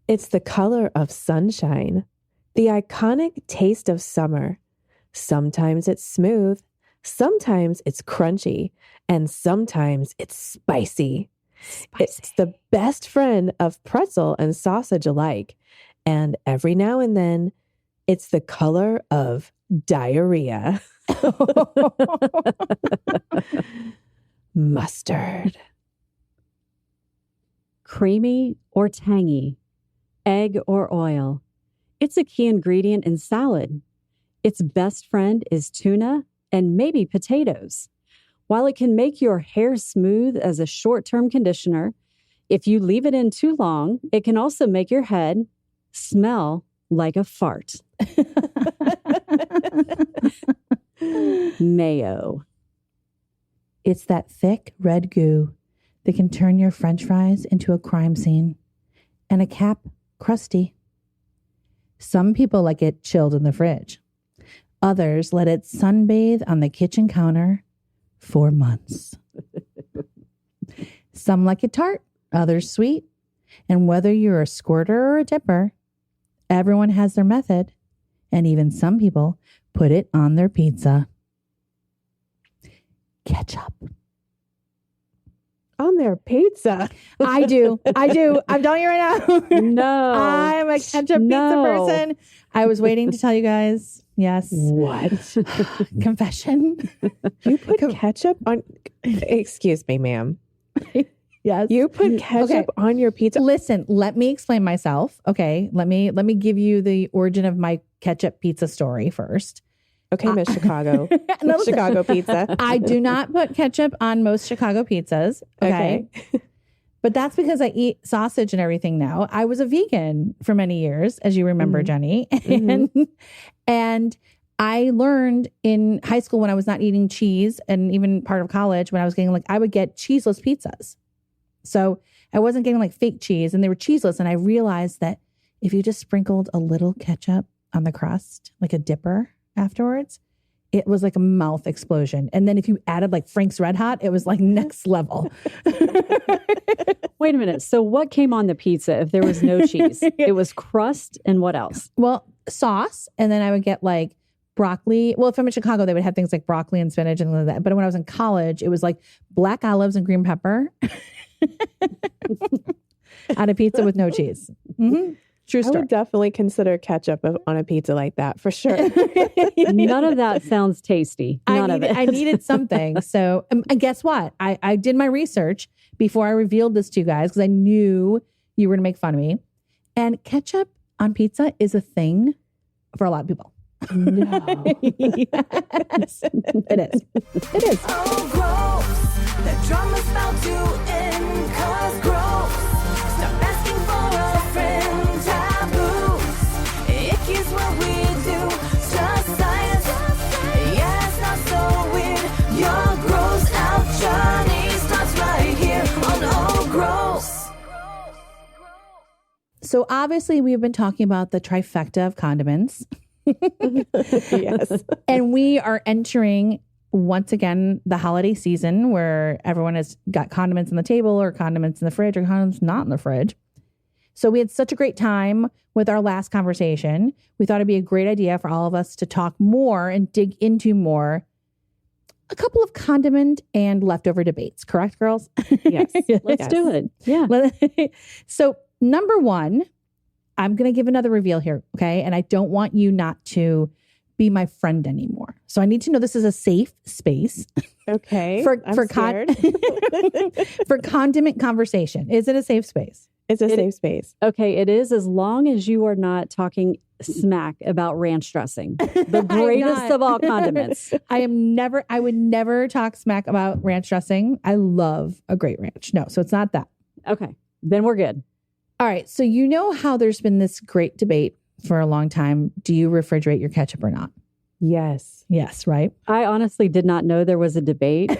It's the color of sunshine, the iconic taste of summer. Sometimes it's smooth, sometimes it's crunchy, and sometimes it's spicy. It's the best friend of pretzel and sausage alike. And every now and then, it's the color of diarrhea. Mustard. Creamy or tangy, egg or oil. It's a key ingredient in salad. Its best friend is tuna and maybe potatoes. While it can make your hair smooth as a short-term conditioner, if you leave it in too long, it can also make your head smell like a fart. Mayo. It's that thick red goo that can turn your French fries into a crime scene, and a cap crusty. Some people like it chilled in the fridge. Others let it sunbathe on the kitchen counter for months. Some like it tart, others sweet. And whether you're a squirter or a dipper, everyone has their method. And even some people put it on their pizza. Ketchup. On their pizza. I do. I'm telling you right now. No. I'm a ketchup pizza person. I was waiting to tell you guys. Yes. What? Confession. You put ketchup on... Excuse me, ma'am. Yes. You put ketchup on your pizza? Listen, let me explain myself. Okay. Let me give you the origin of my ketchup pizza story first. Okay, Miss Chicago. No, Chicago pizza. I do not put ketchup on most Chicago pizzas. Okay. But that's because I eat sausage and everything now. I was a vegan for many years, as you remember, Jenny. And I learned in high school when I was not eating cheese, and even part of college when I was getting I would get cheeseless pizzas. So I wasn't getting fake cheese, and they were cheeseless. And I realized that if you just sprinkled a little ketchup on the crust, like a dipper afterwards, it was like a mouth explosion. And then if you added Frank's Red Hot, it was next level. Wait a minute. So what came on the pizza if there was no cheese? It was crust and what else? Well, sauce. And then I would get broccoli. Well, if I'm in Chicago, they would have things like broccoli and spinach and like that. But when I was in college, it was black olives and green pepper on a pizza with no cheese. Mm-hmm. True story. I would definitely consider ketchup on a pizza like that for sure. None of that sounds tasty. None of it. I needed something. So, and guess what? I did my research before I revealed this to you guys because I knew you were going to make fun of me. And ketchup on pizza is a thing for a lot of people. No. Yes, it is. It is. Oh, gross. The drama's about to end, 'cause gross. Stop asking for a friend. Taboos. Icky's what we do. Just science. Yeah, it's not so weird. Your gross out journey starts right here on Oh, Gross. So obviously we've been talking about the trifecta of condiments. Yes. And we are entering once again the holiday season where everyone has got condiments on the table or condiments in the fridge or condiments not in the fridge. So we had such a great time with our last conversation. We thought it'd be a great idea for all of us to talk more and dig into more a couple of condiment and leftover debates. Correct, girls? Yes. Let's do it. Yeah. So number one, I'm going to give another reveal here, okay? And I don't want you not to be my friend anymore. So I need to know this is a safe space. Okay. For scared. for condiment conversation. Is it a safe space? It's a safe space. Okay, it is, as long as you are not talking smack about ranch dressing, the greatest of all condiments. I would never talk smack about ranch dressing. I love a great ranch. No, so it's not that. Okay, then we're good. All right. So you know how there's been this great debate for a long time. Do you refrigerate your ketchup or not? Yes. Yes, right? I honestly did not know there was a debate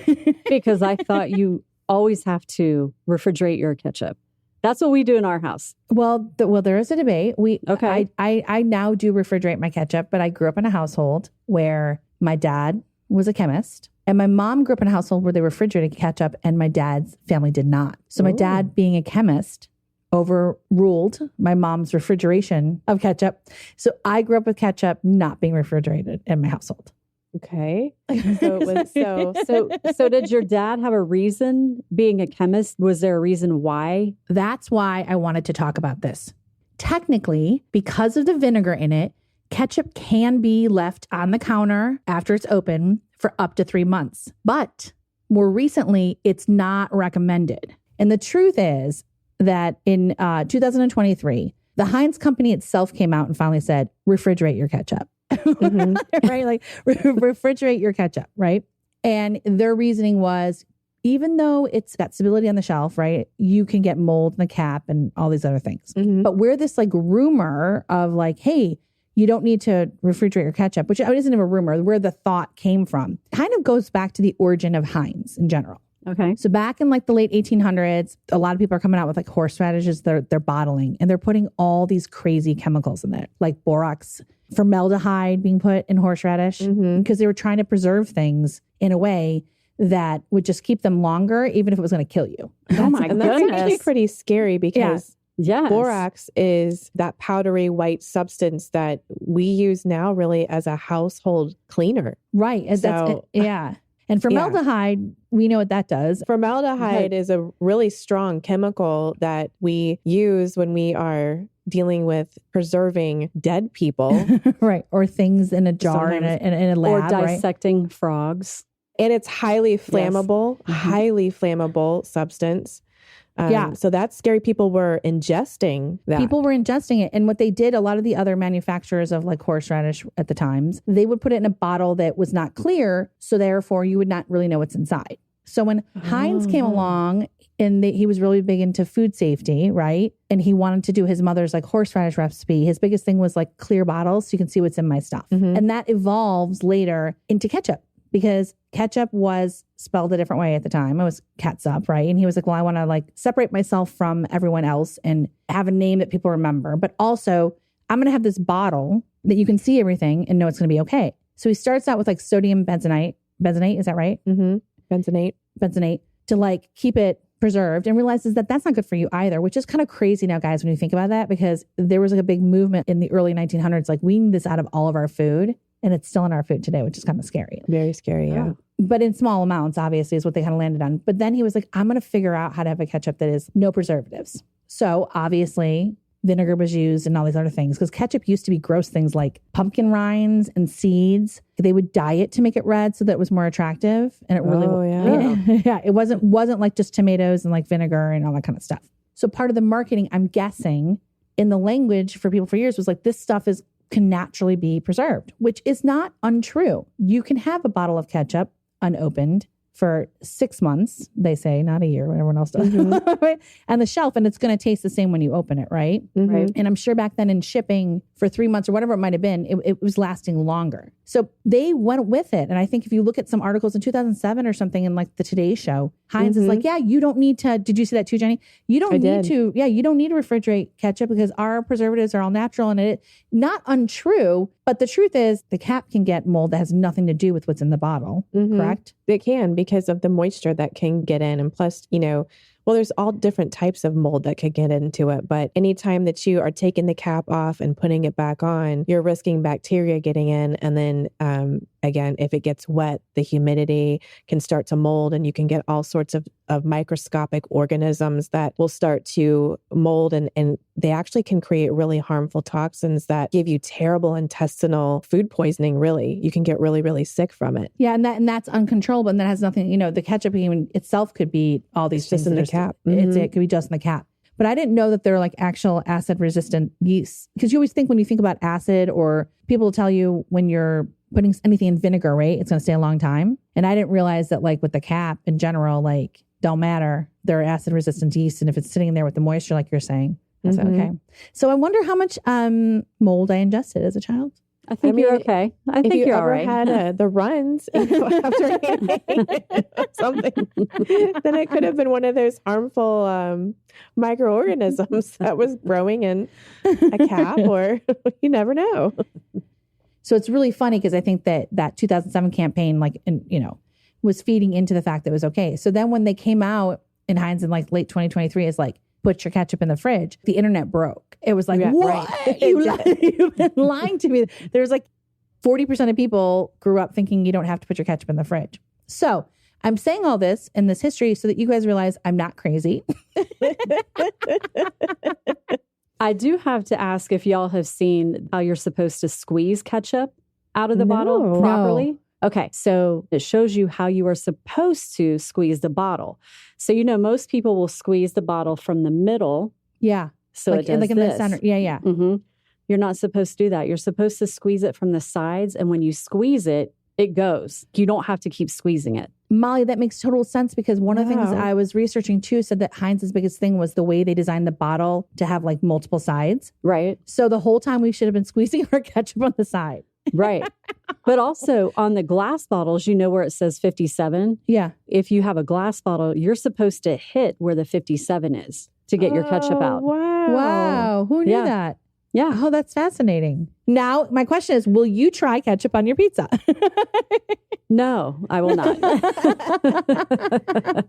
because I thought you always have to refrigerate your ketchup. That's what we do in our house. Well, there is a debate. Okay. I now do refrigerate my ketchup, but I grew up in a household where my dad was a chemist and my mom grew up in a household where they refrigerated ketchup and my dad's family did not. So my dad, being a chemist, overruled my mom's refrigeration of ketchup. So I grew up with ketchup not being refrigerated in my household. Okay. So it was So did your dad have a reason, being a chemist? Was there a reason why? That's why I wanted to talk about this. Technically, because of the vinegar in it, ketchup can be left on the counter after it's open for up to 3 months. But more recently, it's not recommended. And the truth is that in 2023, the Heinz company itself came out and finally said, refrigerate your ketchup. Right? Like refrigerate your ketchup, right? And their reasoning was, even though it's got stability on the shelf, right, you can get mold in the cap and all these other things. But where this like rumor of like, hey, you don't need to refrigerate your ketchup, which isn't even a rumor, where the thought came from, kind of goes back to the origin of Heinz in general. Okay. So back in like the late 1800s, a lot of people are coming out with like horseradishes they're bottling, and they're putting all these crazy chemicals in it, like borax, formaldehyde being put in horseradish, because they were trying to preserve things in a way that would just keep them longer, even if it was going to kill you. Oh my and that's actually goodness. pretty scary because Yes. borax is that powdery white substance that we use now really as a household cleaner. Right. And So- yeah. And formaldehyde, we know what that does. Formaldehyde is a really strong chemical that we use when we are dealing with preserving dead people. Right. Or things in a jar in a lab, Or right? dissecting frogs. And it's highly flammable, highly flammable substance. So that's scary. People were ingesting that. People were ingesting it. And what they did, a lot of the other manufacturers of like horseradish at the times, they would put it in a bottle that was not clear. So therefore you would not really know what's inside. So when Heinz came along and he was really big into food safety, right? And he wanted to do his mother's like horseradish recipe. His biggest thing was like clear bottles so you can see what's in my stuff. And that evolves later into ketchup, because ketchup was spelled a different way at the time. It was catsup, right? And he was like, well, I want to like separate myself from everyone else and have a name that people remember. But also, I'm going to have this bottle that you can see everything and know it's going to be okay. So he starts out with like sodium benzenate. Benzenate, is that right? Benzenate to like keep it preserved, and realizes that that's not good for you either, which is kind of crazy now, guys, when you think about that, because there was like a big movement in the early 1900s, like we need this out of all of our food. And it's still in our food today, which is kind of scary. Very scary, yeah. But in small amounts, obviously, is what they kind of landed on. But then he was like, I'm going to figure out how to have a ketchup that is no preservatives. So obviously, vinegar was used and all these other things, because ketchup used to be gross things like pumpkin rinds and seeds. They would dye it to make it red so that it was more attractive. And it really, it wasn't like just tomatoes and like vinegar and all that kind of stuff. So part of the marketing, I'm guessing, in the language for people for years was like, this stuff can naturally be preserved, which is not untrue. You can have a bottle of ketchup unopened for 6 months, they say, not a year, what everyone else does, right? On the shelf, and it's going to taste the same when you open it, right? Right. And I'm sure back then in shipping for 3 months or whatever it might have been, it was lasting longer. So they went with it. And I think if you look at some articles in 2007 or something in like the Today Show, Heinz is like, yeah, you don't need to, did you see that too, Jenny? You don't need to refrigerate ketchup because our preservatives are all natural, and it, not untrue, but the truth is the cap can get mold that has nothing to do with what's in the bottle, correct? It can, because of the moisture that can get in. And plus, well, there's all different types of mold that could get into it. But anytime that you are taking the cap off and putting it back on, you're risking bacteria getting in. And then again, if it gets wet, the humidity can start to mold, and you can get all sorts of microscopic organisms that will start to mold. And they actually can create really harmful toxins that give you terrible intestinal food poisoning, really. You can get really, really sick from it. Yeah, and that's uncontrollable, and that has nothing, the ketchup even itself could be all these things. Just in the cap. It could be just in the cap. But I didn't know that they're like actual acid resistant yeasts. Because you always think when you think about acid, or people will tell you when you're putting anything in vinegar, right, it's going to stay a long time. And I didn't realize that like with the cap in general, like don't matter. They're acid resistant yeast. And if it's sitting in there with the moisture, like you're saying, I said, okay. So I wonder how much mold I ingested as a child. I think you're okay. I think you're all right. If you ever had the runs after eating something, then it could have been one of those harmful microorganisms that was growing in a cap, or you never know. So it's really funny, because I think that 2007 campaign, was feeding into the fact that it was okay. So then when they came out in Heinz in like late 2023, it's like, put your ketchup in the fridge, the internet broke. It was like, Yeah, what? right. You've been lying to me. There's like 40% of people grew up thinking you don't have to put your ketchup in the fridge. So I'm saying all this in this history so that you guys realize I'm not crazy. I do have to ask if y'all have seen how you're supposed to squeeze ketchup out of the bottle No. properly. Okay, so it shows you how you are supposed to squeeze the bottle. So, most people will squeeze the bottle from the middle. Yeah. So like, it does like in this. the center. Yeah, yeah. Mm-hmm. You're not supposed to do that. You're supposed to squeeze it from the sides. And when you squeeze it, it goes. You don't have to keep squeezing it. Molly, that makes total sense because one of the things Wow. I was researching too said that Heinz's biggest thing was the way they designed the bottle to have like multiple sides. Right? So the whole time we should have been squeezing our ketchup on the side. Right. But also on the glass bottles, where it says 57. Yeah. If you have a glass bottle, you're supposed to hit where the 57 is to get your ketchup out. Wow. Wow. Who knew Yeah. that? Yeah. Oh, that's fascinating. Now, my question is, will you try ketchup on your pizza? No, I will not.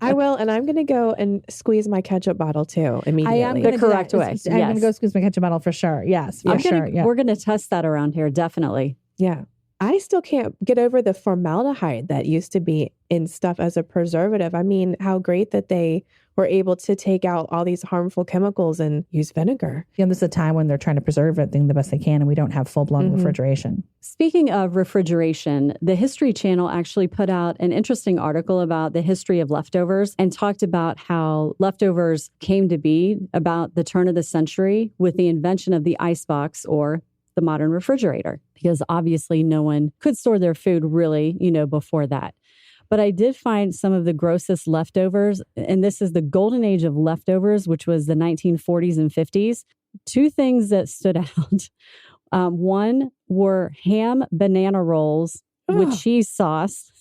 I will, and I'm going to go and squeeze my ketchup bottle too immediately. I am The going to correct way. I'm going to Yes. go squeeze my ketchup bottle for sure. Yes, for sure. Yeah. We're going to test that around here. Definitely. Yeah. I still can't get over the formaldehyde that used to be in stuff as a preservative. I mean, how great that they were able to take out all these harmful chemicals and use vinegar. This is a time when they're trying to preserve everything the best they can, and we don't have full-blown refrigeration. Speaking of refrigeration, the History Channel actually put out an interesting article about the history of leftovers and talked about how leftovers came to be about the turn of the century with the invention of the icebox or the modern refrigerator, because obviously no one could store their food really, before that. But I did find some of the grossest leftovers, and this is the golden age of leftovers, which was the 1940s and 50s. Two things that stood out. One were ham banana rolls with cheese sauce.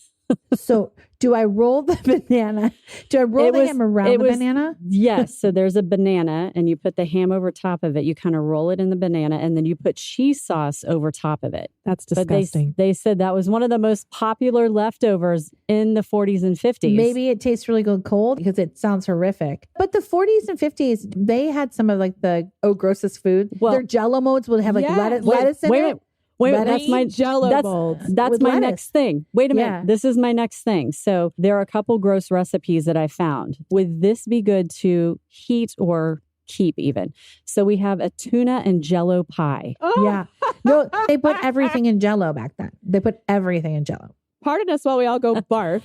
So do I roll the banana? Do I roll the ham around the banana? Yes. So there's a banana and you put the ham over top of it. You kind of roll it in the banana and then you put cheese sauce over top of it. That's disgusting. But they said that was one of the most popular leftovers in the 40s and 50s. Maybe it tastes really good cold because it sounds horrific. But the 40s and 50s, they had some of like the grossest food. Well, their Jell-O molds would have like lettuce in it. Wait, Lettuce? that's my Jell-O molds That's with my lettuce. next thing. Wait a minute. Yeah. This is my next thing. So there are a couple gross recipes that I found. Would this be good to heat or keep even? So we have a tuna and Jell-O pie. Yeah. No, they put everything in Jell-O back then. They put everything in Jell-O. Pardon us while we all go barf.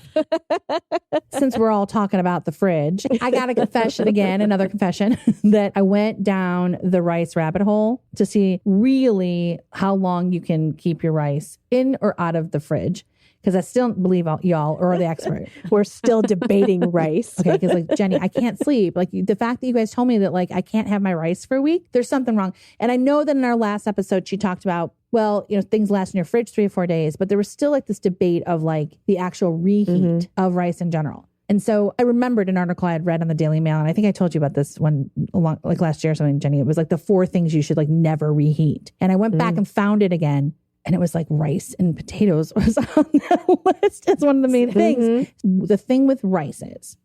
Since we're all talking about the fridge, I got a confession again, another confession, that I went down the rice rabbit hole to see really how long you can keep your rice in or out of the fridge. Because I still don't believe y'all are the expert. We're still debating rice. Okay, because like Jenny, I can't sleep. Like the fact that you guys told me that like I can't have my rice for a week, there's something wrong. And I know that in our last episode she talked about, well, things last in your fridge 3 or 4 days, but there was still like this debate of like the actual reheat of rice in general. And so I remembered an article I had read on the Daily Mail, and I think I told you about this one like last year or something, Jenny. It was like the 4 things you should like never reheat. And I went back and found it again. And it was like rice and potatoes was on that list. It's one of the main things. The thing with rice is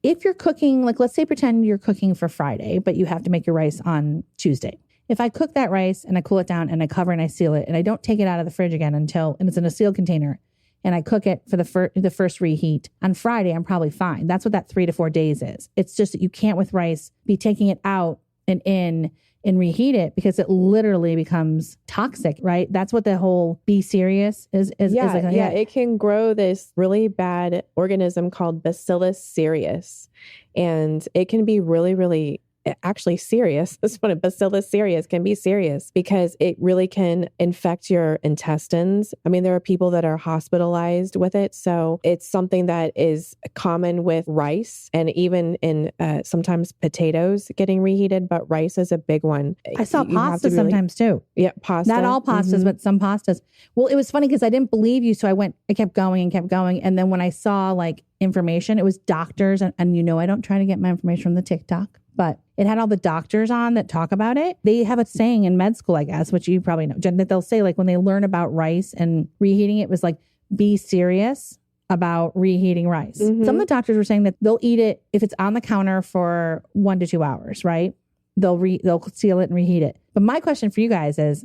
if you're cooking, like let's say pretend you're cooking for Friday, but you have to make your rice on Tuesday. If I cook that rice and I cool it down and I cover and I seal it and I don't take it out of the fridge again and it's in a sealed container and I cook it for the first reheat on Friday, I'm probably fine. That's what that 3 to 4 days is. It's just that you can't with rice be taking it out and in and reheat it because it literally becomes toxic, right? That's what the whole be serious is. Yeah, it can grow this really bad organism called Bacillus cereus. And it can be really, really actually serious. This one, Bacillus cereus, can be serious because it really can infect your intestines. I mean, there are people that are hospitalized with it. So it's something that is common with rice and even in sometimes potatoes getting reheated, but rice is a big one. I saw pasta sometimes too. Yeah, pasta. Not all pastas, but some pastas. Well, it was funny because I didn't believe you. So I kept going and kept going. And then when I saw like information, it was doctors. And I don't try to get my information from the TikTok, but it had all the doctors on that talk about it. They have a saying in med school, I guess, which you probably know, Jen, that they'll say like when they learn about rice and reheating it was like, be serious about reheating rice. Some of the doctors were saying that they'll eat it if it's on the counter for 1 to 2 hours, right? They'll seal it and reheat it. But my question for you guys is,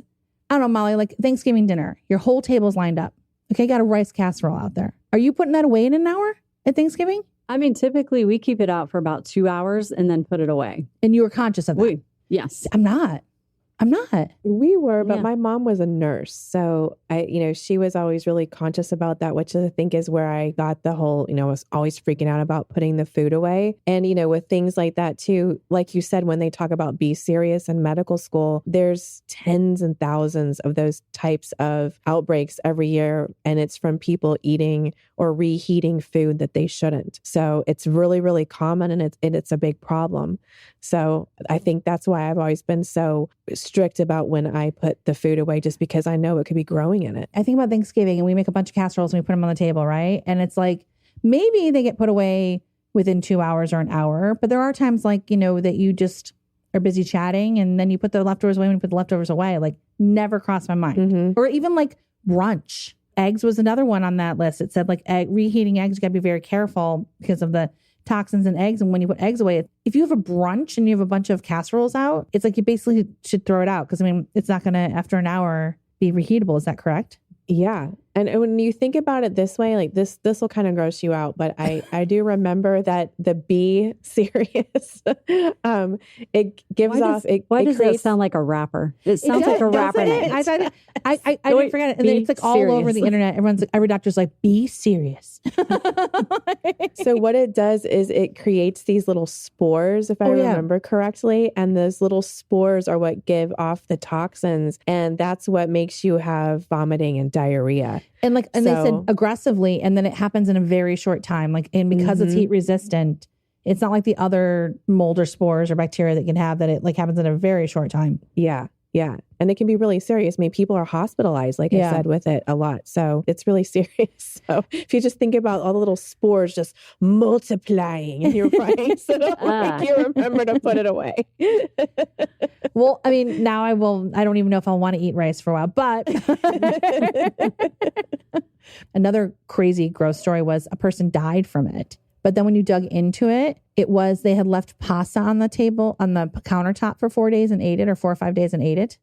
I don't know, Molly, like Thanksgiving dinner, your whole table's lined up. Okay, got a rice casserole out there. Are you putting that away in an hour at Thanksgiving? I mean, typically we keep it out for about 2 hours and then put it away. And you were conscious of that? Yes. I'm not. We were, but Yeah. my mom was a nurse. So she was always really conscious about that, which I think is where I got the whole, I was always freaking out about putting the food away. And, with things like that too, like you said, when they talk about be serious in medical school, there's tens and thousands of those types of outbreaks every year. And it's from people eating or reheating food that they shouldn't. So it's really, really common and it's a big problem. So I think that's why I've always been so strict about when I put the food away, just because I know it could be growing in it. I think about Thanksgiving and we make a bunch of casseroles and we put them on the table, right? And it's like, maybe they get put away within 2 hours or an hour, but there are times like, that you just are busy chatting and then you put the leftovers away when you put the leftovers away. Like never crossed my mind. Or even like brunch. Eggs was another one on that list. It said like reheating eggs, you gotta be very careful because of the toxins in eggs. And when you put eggs away, if you have a brunch and you have a bunch of casseroles out, it's like you basically should throw it out because it's not going to, after an hour, be reheatable. Is that correct? Yeah. And when you think about it this way, like this will kind of gross you out. But I do remember that the be serious, it gives off. Why does that sound like a rapper? It sounds like a rapper. I didn't forget it. And then it's like all over the internet. Every doctor's like, be serious. So what it does is it creates these little spores, if I remember correctly. And those little spores are what give off the toxins. And that's what makes you have vomiting and diarrhea. And they said aggressively, and then it happens in a very short time. And because it's heat resistant, it's not like the other mold or spores or bacteria that can have that. It happens in a very short time. Yeah. Yeah. And it can be really serious. I mean, people are hospitalized, like I said, with it a lot. So it's really serious. So if you just think about all the little spores just multiplying in your rice, it'll make you remember to put it away. Well, now I don't even know if I'll want to eat rice for a while, but another crazy gross story was a person died from it. But then when you dug into it, they had left pasta on the table, on the countertop for 4 days and ate it, or 4 or 5 days and ate it.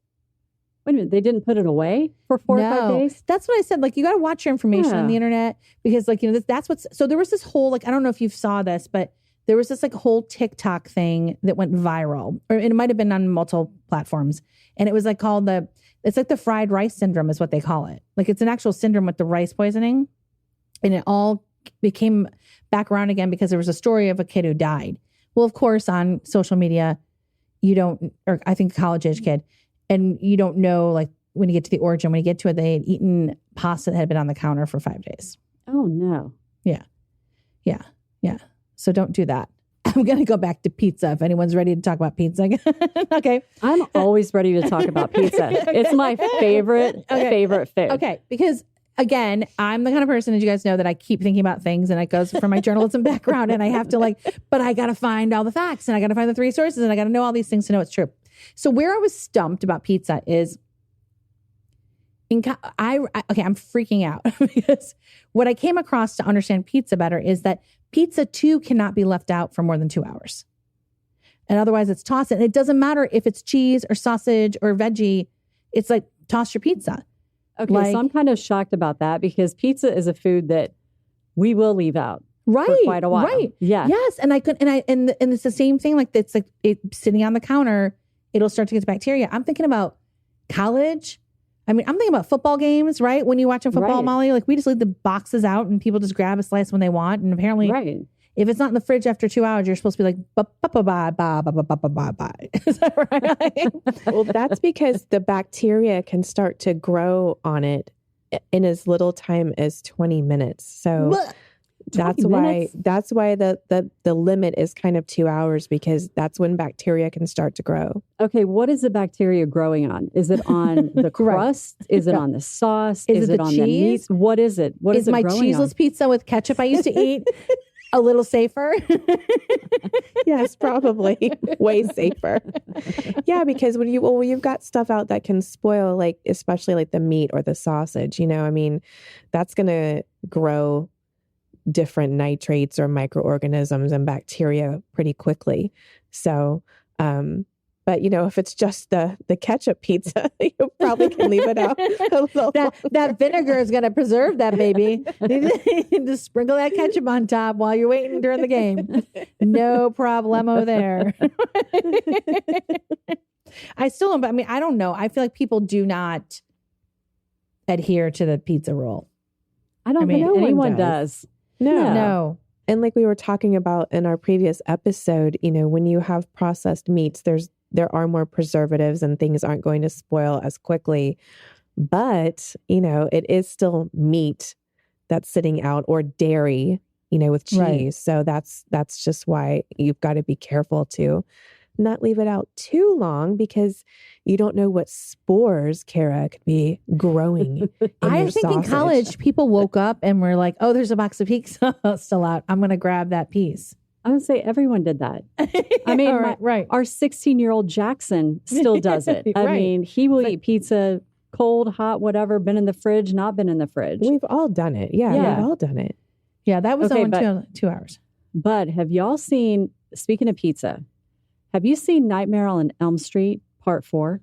Wait a minute, they didn't put it away for 4 or 5 days? That's what I said. You got to watch your information on the internet because that's what's, so there was this whole, I don't know if you saw this, but there was this whole TikTok thing that went viral, or it might've been on multiple platforms. And it was called it's the fried rice syndrome is what they call it. It's an actual syndrome with the rice poisoning. And it all became back around again because there was a story of a kid who died. Well, of course, on social media, or I think college age kid, and you don't know, when you get to the origin, when you get to it, they had eaten pasta that had been on the counter for 5 days. Oh, no. Yeah. So don't do that. I'm going to go back to pizza if anyone's ready to talk about pizza. Okay. I'm always ready to talk about pizza. Okay. It's my favorite food. Okay. Because again, I'm the kind of person, as you guys know, that I keep thinking about things, and it goes from my journalism background, and I have to but I got to find all the facts, and I got to find the 3 sources, and I got to know all these things to know it's true. So where I was stumped about pizza is I'm freaking out because what I came across to understand pizza better is that pizza too cannot be left out for more than 2 hours. And otherwise it's tossed. And it doesn't matter if it's cheese or sausage or veggie. It's toss your pizza. Okay, so I'm kind of shocked about that because pizza is a food that we will leave out for quite a while. Right. Yeah. Yes. And and it's the same thing. It's it sitting on the counter, it'll start to get bacteria. I'm thinking about college. I'm thinking about football games, right? When you watch a football, Molly, we just leave the boxes out and people just grab a slice when they want. And apparently, if it's not in the fridge after 2 hours, you're supposed to be bye. Is that right? Well, that's because the bacteria can start to grow on it in as little time as 20 minutes. So that's why the limit is kind of 2 hours, because that's when bacteria can start to grow. Okay, what is the bacteria growing on? Is it on the crust? Is it on the sauce? Is it on cheese? The meat? What is it? What is it my growing cheeseless on? Pizza with ketchup I used to eat a little safer? Yes, probably way safer. Yeah, because when you've got stuff out that can spoil, especially the meat or the sausage, that's going to grow different nitrates or microorganisms and bacteria pretty quickly. So, but if it's just the ketchup pizza, you probably can leave it out a little that vinegar is going to preserve that baby. Just sprinkle that ketchup on top while you're waiting during the game. No problemo there. I still don't, but I mean, I don't know. I feel like people do not adhere to the pizza roll. I don't think anyone does. No. And like we were talking about in our previous episode, when you have processed meats, there are more preservatives and things aren't going to spoil as quickly. But, it is still meat that's sitting out, or dairy, with cheese. Right. So that's just why you've got to be careful to not leave it out too long, because you don't know what spores, Kara, could be growing. I think sausage. In college, people woke up and were like, oh, there's a box of pizza still out. I'm going to grab that piece. I would say everyone did that. I mean, our 16-year-old Jackson still does it. I mean, he will eat pizza cold, hot, whatever, been in the fridge, not been in the fridge. We've all done it. Yeah. We've all done it. Yeah, that was only 2 hours. But have y'all seen, speaking of pizza, have you seen Nightmare on Elm Street Part 4?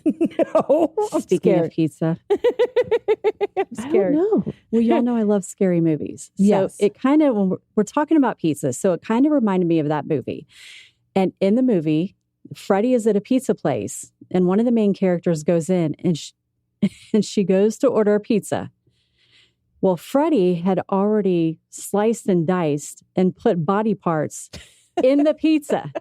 No. Speaking of pizza. I'm scared. I don't know. Well, y'all know I love scary movies. So yes. It kind of, when we're talking about pizza, so it kind of reminded me of that movie. And in the movie, Freddie is at a pizza place, and one of the main characters goes in, and she goes to order a pizza. Well, Freddie had already sliced and diced and put body parts in the pizza.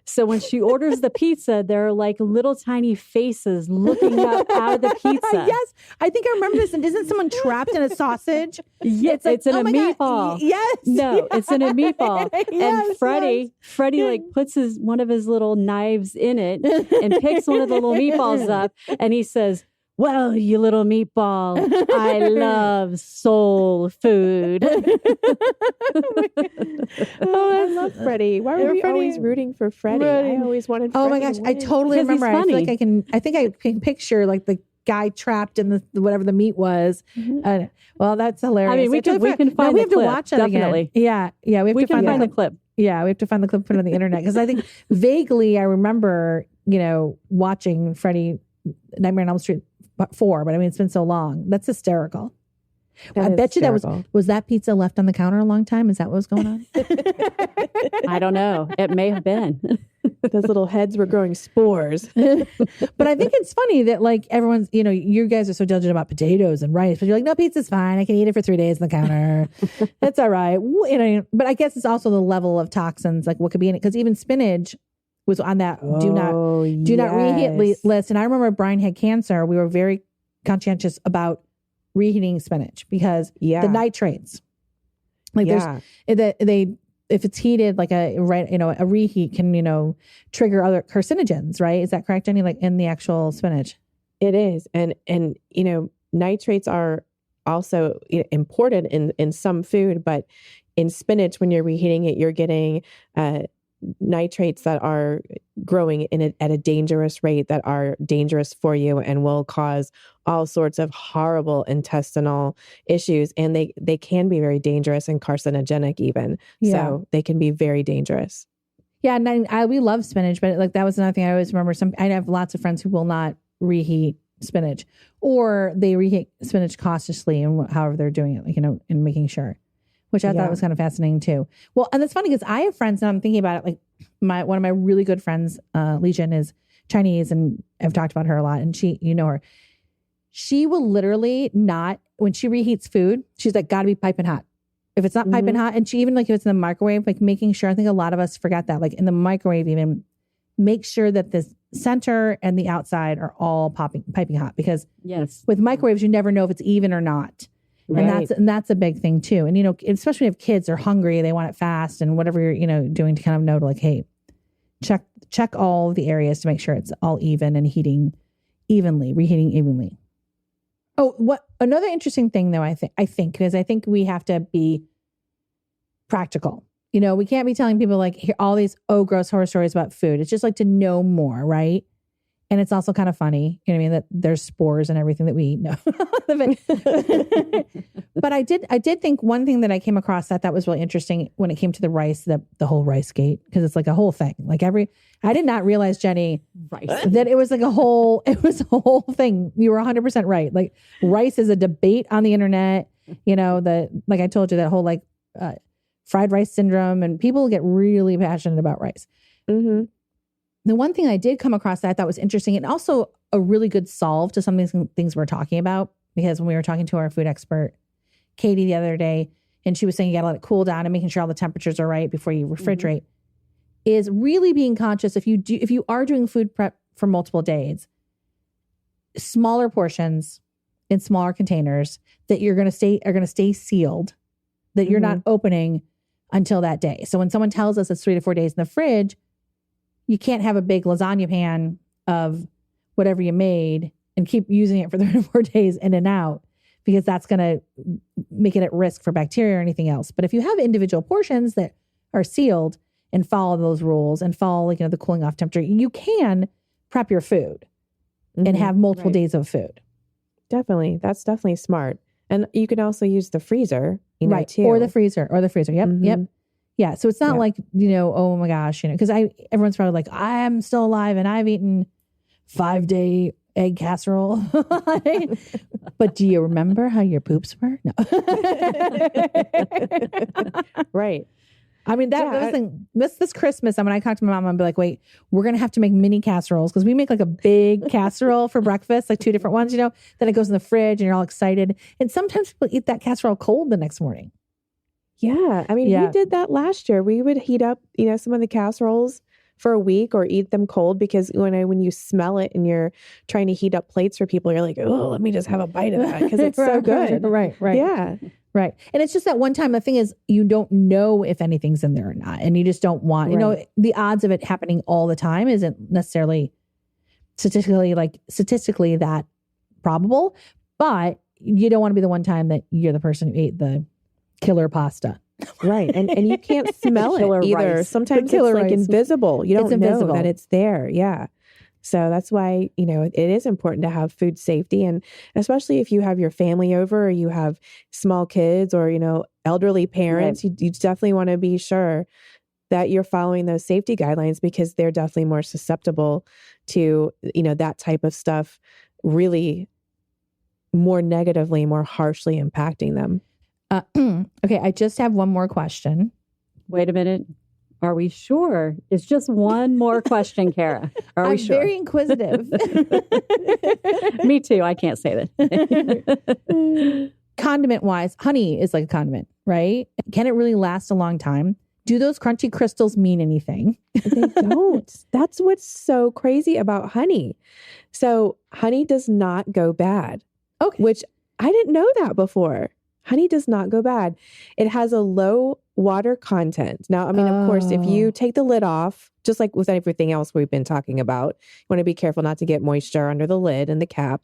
So when she orders the pizza, there are like little tiny faces looking up out of the pizza. Yes, I think I remember this. And isn't someone trapped in a sausage? Yes, it's in a meatball. Yes. No, it's in a meatball. Yes, and Freddie like puts one of his little knives in it and picks one of the little meatballs up, and he says, "Well, you little meatball, I love soul food." I love Freddie. Why were we always rooting for Freddie? I always wanted Freddie. Oh my gosh, I totally remember. I feel like I think I can picture like the guy trapped in the whatever the meat was. Mm-hmm. Well, that's hilarious. I mean, we can find we the have clip, to watch it definitely. again. Yeah, we can find the clip. Yeah, we have to find the clip, put it on the internet, because I think vaguely I remember, watching Nightmare on Elm Street 4, but I mean, it's been so long. That's hysterical. I bet you that was that pizza left on the counter a long time? Is that what was going on? I don't know. It may have been. Those little heads were growing spores. But I think it's funny that like everyone's, you guys are so diligent about potatoes and rice, but you're like, no, pizza's fine. I can eat it for 3 days on the counter. That's all right. But I guess it's also the level of toxins, like what could be in it. Because even spinach was on that do not reheat list. And I remember Brian had cancer. We were very conscientious about reheating spinach because the nitrates, like if it's heated, like a reheat can, trigger other carcinogens, right? Is that correct, Jenny? Like in the actual spinach? It is. And nitrates are also important in some food, but in spinach, when you're reheating it, you're getting, nitrates that are growing at a dangerous rate, that are dangerous for you and will cause all sorts of horrible intestinal issues. And they can be very dangerous and carcinogenic even. Yeah. So they can be very dangerous. Yeah. And we love spinach, but like that was another thing I always remember. I have lots of friends who will not reheat spinach, or they reheat spinach cautiously and however they're doing it, like, and making sure. Which I thought was kind of fascinating too. Well, and it's funny because I have friends, and I'm thinking about it, like one of my really good friends, Legion, is Chinese, and I've talked about her a lot, and she, her. She will literally not, when she reheats food, she's like, gotta be piping hot. If it's not piping hot, and she even like if it's in the microwave, like making sure, I think a lot of us forget that, like in the microwave even, make sure that the center and the outside are all piping hot, because with microwaves, you never know if it's even or not. Right. And that's a big thing too. And, especially if kids are hungry, they want it fast, and whatever you're, doing to kind of know to like, hey, check all the areas to make sure it's all even and reheating evenly. Oh, what another interesting thing though, I think, because I think we have to be practical. We can't be telling people like, hear all these, gross horror stories about food. It's just like to know more, right? And it's also kind of funny, you know what I mean, that there's spores and everything that we eat. No. But I did think one thing that I came across that was really interesting when it came to the rice, the whole rice gate, because it's like a whole thing. Like I did not realize, Jenny, that it was like a whole thing. You were 100% right. Like rice is a debate on the internet, you know, like I told you, that whole like fried rice syndrome, and people get really passionate about rice. Mm-hmm. The one thing I did come across that I thought was interesting, and also a really good solve to some of these things we're talking about, because when we were talking to our food expert, Katie, the other day, and she was saying you got to let it cool down and making sure all the temperatures are right before you refrigerate, is really being conscious. If you are doing food prep for multiple days, smaller portions in smaller containers that are going to stay sealed, that you're not opening until that day. So when someone tells us it's 3 to 4 days in the fridge, you can't have a big lasagna pan of whatever you made and keep using it for 3 to 4 days in and out, because that's going to make it at risk for bacteria or anything else. But if you have individual portions that are sealed and follow those rules and follow, like, you know, the cooling off temperature, you can prep your food and have multiple days of food. Definitely. That's definitely smart. And you can also use the freezer, you know, too. Or the freezer. Yep. Yep. Yeah. So it's not like, you know, oh my gosh, you know, because everyone's probably like, I am still alive and I've eaten 5-day egg casserole. But do you remember how your poops were? No. Right. I mean, this Christmas, when I talk to my mom, I'll be like, wait, we're going to have to make mini casseroles, because we make like a big casserole for breakfast, like 2 different ones, you know, then it goes in the fridge and you're all excited. And sometimes people eat that casserole cold the next morning. Yeah. I mean, we did that last year. We would heat up, you know, some of the casseroles for a week or eat them cold, because when you smell it and you're trying to heat up plates for people, you're like, oh, let me just have a bite of that, because it's so good. Right. Yeah. Right. And it's just that one time, the thing is, you don't know if anything's in there or not. And you just don't want, you know, the odds of it happening all the time isn't necessarily statistically that probable. But you don't want to be the one time that you're the person who ate the killer pasta. Right. And you can't smell it either. Rice. Sometimes it's like invisible. You don't know that it's there. Yeah. So that's why, you know, it is important to have food safety. And especially if you have your family over, or you have small kids, or, you know, elderly parents, you definitely want to be sure that you're following those safety guidelines, because they're definitely more susceptible to, you know, that type of stuff really more negatively, more harshly impacting them. Okay, I just have one more question. Wait a minute. Are we sure? It's just one more question, Kara. Are we sure? I'm very inquisitive. Me too. I can't say that. Condiment wise, honey is like a condiment, right? Can it really last a long time? Do those crunchy crystals mean anything? They don't. That's what's so crazy about honey. So honey does not go bad. Okay. Which I didn't know that before. Honey does not go bad. It has a low water content. Now, I mean, of course, if you take the lid off, just like with everything else we've been talking about, you want to be careful not to get moisture under the lid and the cap.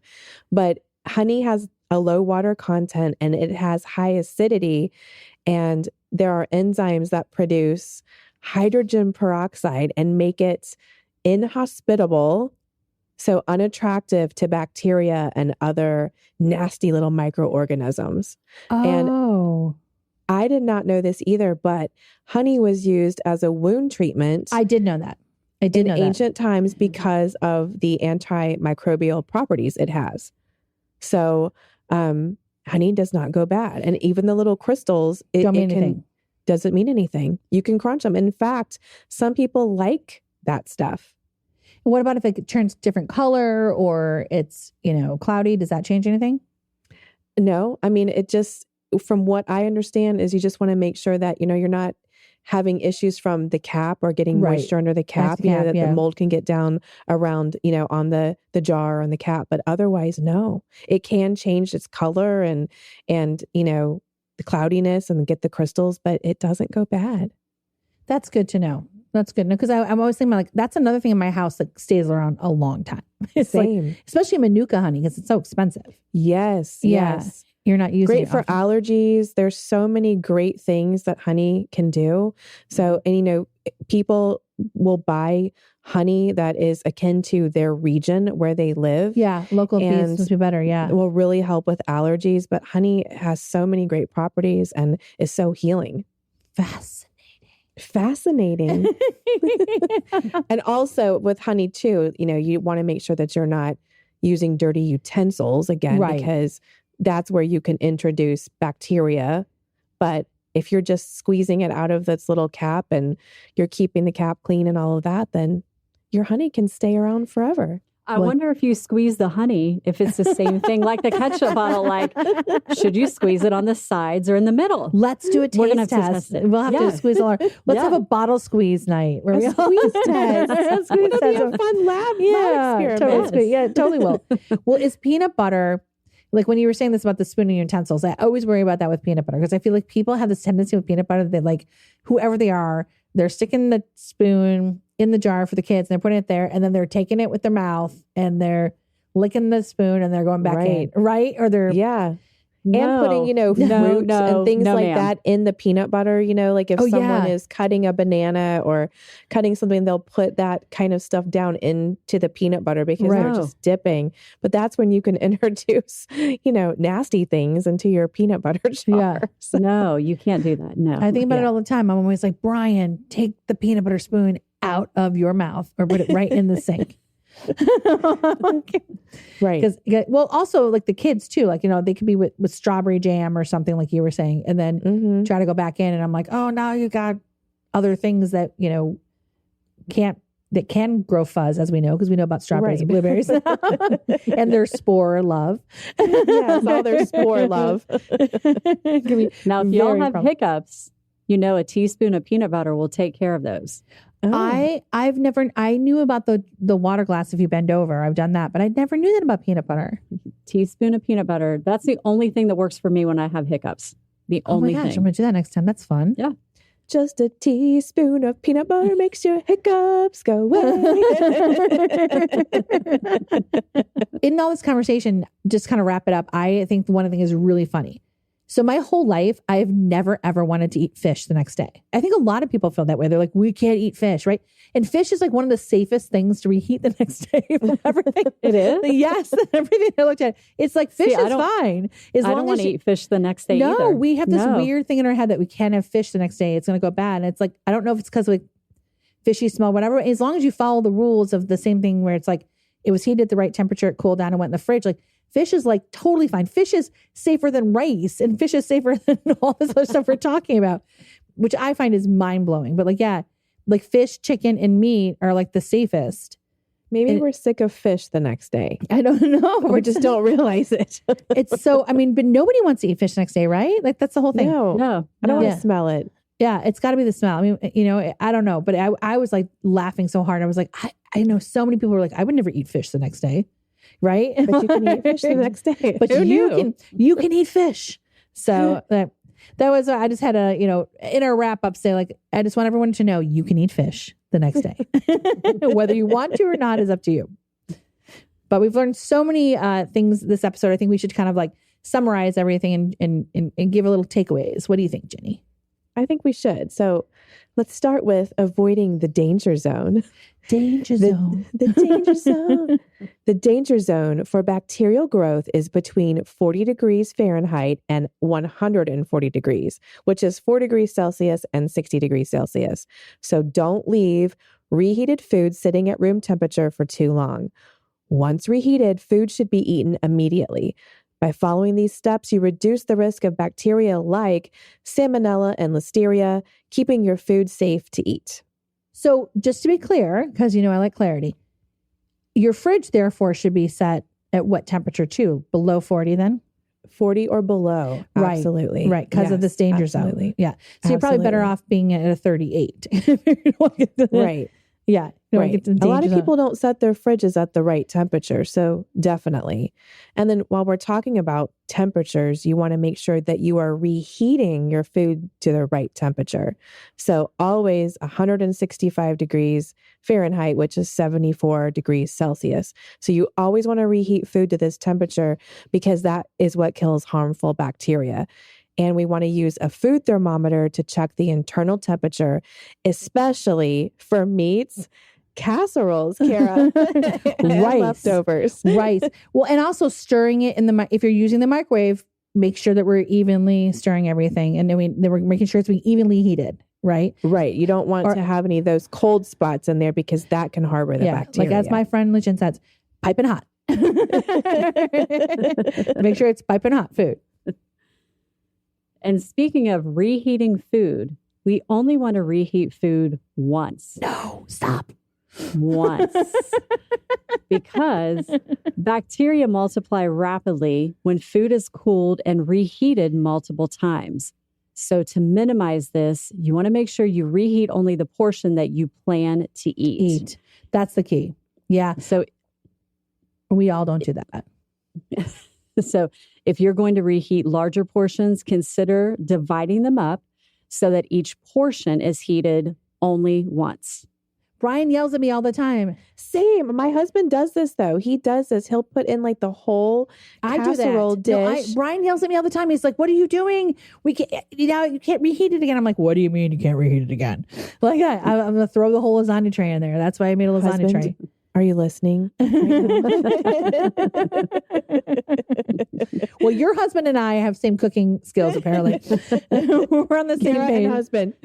But honey has a low water content, and it has high acidity. And there are enzymes that produce hydrogen peroxide and make it inhospitable, so unattractive to bacteria and other nasty little microorganisms. And I did not know this either, but honey was used as a wound treatment. I did know that. In ancient times, because of the antimicrobial properties it has. So honey does not go bad. And even the little crystals, doesn't mean anything. You can crunch them. In fact, some people like that stuff. What about if it turns different color, or it's, you know, cloudy? Does that change anything? No. I mean, it just, from what I understand, is you just want to make sure that, you know, you're not having issues from the cap or getting moisture under the cap, that the mold can get down around, you know, on the jar or on the cap. But otherwise, no. It can change its color and you know, the cloudiness and get the crystals, but it doesn't go bad. That's good to know. That's good. Because I'm always thinking, like, that's another thing in my house that stays around a long time. It's Same. Like, especially Manuka honey, because it's so expensive. Yes. Yeah. Yes. You're not using great it for often. allergies. There's so many great things that honey can do. So, and you know, people will buy honey that is akin to their region where they live. Yeah, local bees must be better. Yeah. It will really help with allergies, but honey has so many great properties and is so healing. Fascinating. And also with honey too, you want to make sure that you're not using dirty utensils again, because that's where you can introduce bacteria. But if you're just squeezing it out of this little cap and you're keeping the cap clean and all of that, then your honey can stay around forever. I wonder if you squeeze the honey, if it's the same thing like the ketchup bottle. Like, should you squeeze it on the sides or in the middle? Let's do a taste We're gonna have test. to test it. We'll have to squeeze all our. Let's have a bottle squeeze night. Where we Squeeze test. Squeeze It'll be a fun lab experiment. Totally squeeze. Yeah, totally will. Well, is peanut butter, like when you were saying this about the spoon and utensils, I always worry about that with peanut butter because I feel like people have this tendency with peanut butter that they like, whoever they are, they're sticking the spoon in the jar for the kids and they're putting it there and then they're taking it with their mouth and they're licking the spoon and they're going back in, right? Or they're and putting, fruits and things like that in the peanut butter, like if someone is cutting a banana or cutting something, they'll put that kind of stuff down into the peanut butter because they're just dipping. But that's when you can introduce, nasty things into your peanut butter jar. Yeah. No, you can't do that. No. I think about it all the time. I'm always like, Brian, take the peanut butter spoon out of your mouth or put it right in the sink. Right. Because also like the kids too, like they could be with strawberry jam or something like you were saying, and then try to go back in, and I'm like, oh, now you got other things that can grow fuzz, as we know, because we know about strawberries and blueberries and their spore love. Yes, all their spore love. Now, if y'all have hiccups, a teaspoon of peanut butter will take care of those. Oh. I knew about the water glass if you bend over. I've done that, but I never knew that about peanut butter. Teaspoon of peanut butter. That's the only thing that works for me when I have hiccups. The only thing. I'm going to do that next time. That's fun. Yeah. Just a teaspoon of peanut butter makes your hiccups go away. In all this conversation, just kind of wrap it up, I think one of the things is really funny. So my whole life, I've never, ever wanted to eat fish the next day. I think a lot of people feel that way. They're like, we can't eat fish, right? And fish is like one of the safest things to reheat the next day from everything. It is? Yes. Everything I looked at, it's like fish is fine. I don't want to eat fish the next day either. No, we have this weird thing in our head that we can't have fish the next day. It's going to go bad. And it's like, I don't know if it's because like fishy smell, whatever. As long as you follow the rules of the same thing where it's like, it was heated at the right temperature, it cooled down and went in the fridge. Like, fish is like totally fine. Fish is safer than rice and fish is safer than all this other stuff we're talking about, which I find is mind blowing. But like fish, chicken, and meat are like the safest. Maybe we're sick of fish the next day. I don't know. We just don't realize it. It's so, but nobody wants to eat fish the next day, right? Like that's the whole thing. No. I don't want to smell it. Yeah, it's got to be the smell. I don't know. But I was like laughing so hard. I was like, I know so many people were like, I would never eat fish the next day. Right? But you can eat fish the next day. But you can eat fish. So that was, I just had a, in our wrap up say like, I just want everyone to know you can eat fish the next day. Whether you want to or not is up to you. But we've learned so many things this episode. I think we should kind of like summarize everything and give a little takeaways. What do you think, Jenny? I think we should. So let's start with avoiding the danger zone. Danger zone. The danger zone. The danger zone for bacterial growth is between 40 degrees Fahrenheit and 140 degrees, which is 4 degrees Celsius and 60 degrees Celsius. So don't leave reheated food sitting at room temperature for too long. Once reheated, food should be eaten immediately. By following these steps, you reduce the risk of bacteria like Salmonella and Listeria, keeping your food safe to eat. So just to be clear, because I like clarity, your fridge therefore should be set at what temperature too? Below 40 then? 40 or below. Right. Absolutely. Right. Because of this danger zone. Yeah. So you're probably better off being at a 38. Right. Yeah. Right. A lot of people don't set their fridges at the right temperature. So definitely. And then while we're talking about temperatures, you want to make sure that you are reheating your food to the right temperature. So always 165 degrees Fahrenheit, which is 74 degrees Celsius. So you always want to reheat food to this temperature because that is what kills harmful bacteria. And we want to use a food thermometer to check the internal temperature, especially for meats, casseroles, Kara, and Rice. leftovers. Rice. Well, and also stirring it in the, if you're using the microwave, make sure that we're evenly stirring everything. And then we're making sure it's being evenly heated, right? Right. You don't want to have any of those cold spots in there because that can harbor the bacteria. Like as my friend Lucian says, piping hot. Make sure it's piping hot food. And speaking of reheating food, we only want to reheat food once. No, stop. Once. Because bacteria multiply rapidly when food is cooled and reheated multiple times. So to minimize this, you want to make sure you reheat only the portion that you plan to eat. That's the key. Yeah. So we all don't do that. So if you're going to reheat larger portions, consider dividing them up so that each portion is heated only once. Brian yells at me all the time. Same. My husband does this though. He does this. He'll put in like the whole casserole dish. No, Brian yells at me all the time. He's like, "What are you doing? We can't. You can't reheat it again." I'm like, "What do you mean you can't reheat it again?" Like that. I'm gonna throw the whole lasagna tray in there. That's why I made a lasagna tray. Are you listening? Well, your husband and I have same cooking skills, apparently. We're on the same Kara page. and husband.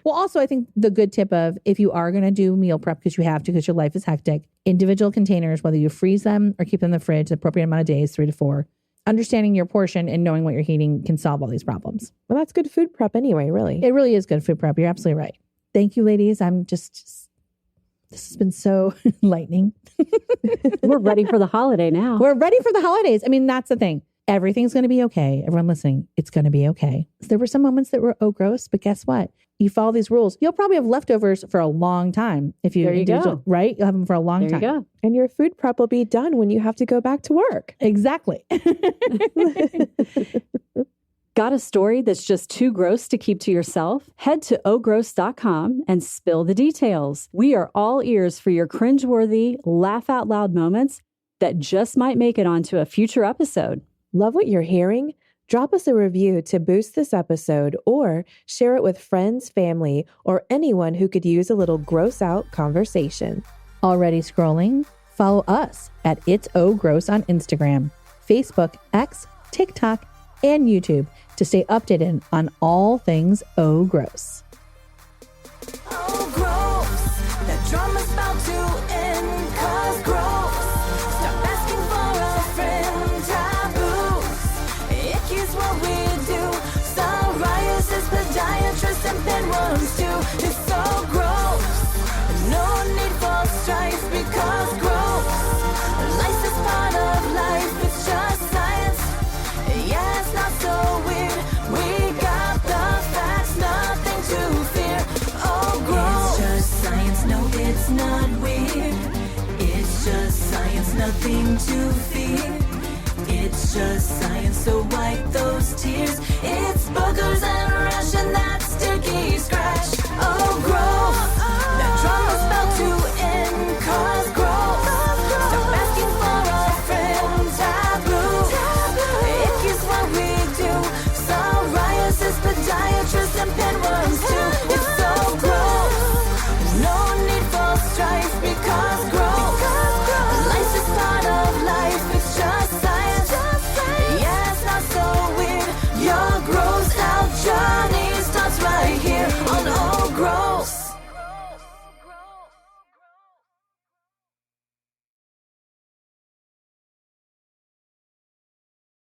Well, also, I think the good tip of if you are going to do meal prep because you have to, because your life is hectic, individual containers, whether you freeze them or keep them in the fridge, the appropriate amount of days, 3 to 4, understanding your portion and knowing what you're heating can solve all these problems. Well, that's good food prep anyway, really. It really is good food prep. You're absolutely right. Thank you, ladies. I'm just this has been so enlightening. We're ready for the holiday now. We're ready for the holidays. I mean, that's the thing. Everything's going to be okay. Everyone listening, it's going to be okay. There were some moments that were, oh, gross, but guess what? You follow these rules. You'll probably have leftovers for a long time. If you, There you go. Right? You'll have them for a long time. There you go. And your food prep will be done when you have to go back to work. Exactly. Got a story that's just too gross to keep to yourself? Head to ohgross.com and spill the details. We are all ears for your cringeworthy, laugh out loud moments that just might make it onto a future episode. Love what you're hearing? Drop us a review to boost this episode or share it with friends, family, or anyone who could use a little gross out conversation. Already scrolling? Follow us at It's Oh Gross on Instagram, Facebook, X, TikTok, and YouTube to stay updated on all things Oh Gross. Oh, gross. That drama's about to end, 'cause gross. Stop asking for a friend, taboos. Icky's what we do. Psoriasis, podiatrist, and pinworms too. It's so gross. No need for strife, because gross. Life is part of life. It's just science. Yeah, it's not so weird. We got the facts, nothing to fear. Oh, gross. It's just science, no, it's not weird. It's just science, nothing to fear. It's just science, so wipe those tears. It's boogers